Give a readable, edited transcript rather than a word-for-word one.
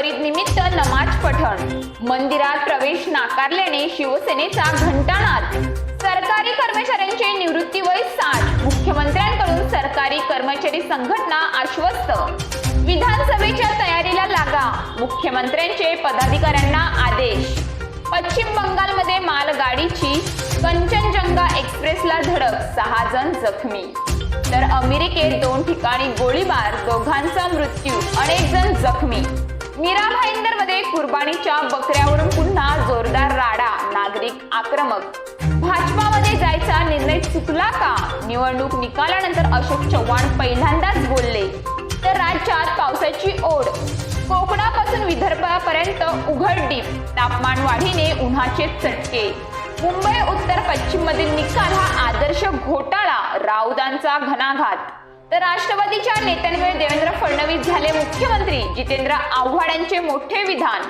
बाबर ईद निमित्त नमाज पठण, मंदिरात प्रवेश नाकारल्याने शिवसेनेचा घंटानाद, सरकारी कर्मचाऱ्यांचे निवृत्ती वय 60, मुख्यमंत्र्यांकडून सरकारी कर्मचारी संघटना आश्वस्त, विधानसभेच्या तयारीला लागा, मुख्यमंत्र्यांचे पदाधिकाऱ्यांना आदेश। पश्चिम बंगालमध्ये मालगाडीची कंचनजंगा एक्सप्रेसला धडक, 6 जण जखमी। तर अमेरिकेत 2 ठिकाणी गोळीबार, दोघांचा मृत्यू, अनेक जण जखमी। मीरा भाईंदरमध्ये कुर्बानीच्या बकऱ्यावरून पुन्हा जोरदार राडा, नागरिक आक्रमक। भाजपामध्ये जायचा निर्णय चुकला का? निवडणूक निकालानंतर अशोक चव्हाण पहिल्यांदाच बोलले। तर राज्यात पावसाची ओढ, कोकणापासून विदर्भापर्यंत उघडडीप, तापमान वाढीने उन्हाचे चटके। मुंबई उत्तर पश्चिम मधील निकाल हा आदर्श घोटाळा, राऊतांचा घणाघात। तर राष्ट्रवादीच्या नेत्यांमुळे देवेंद्र फडणवीस झाले मुख्यमंत्री, जितेंद्र आव्हाड यांचे मोठे विधान।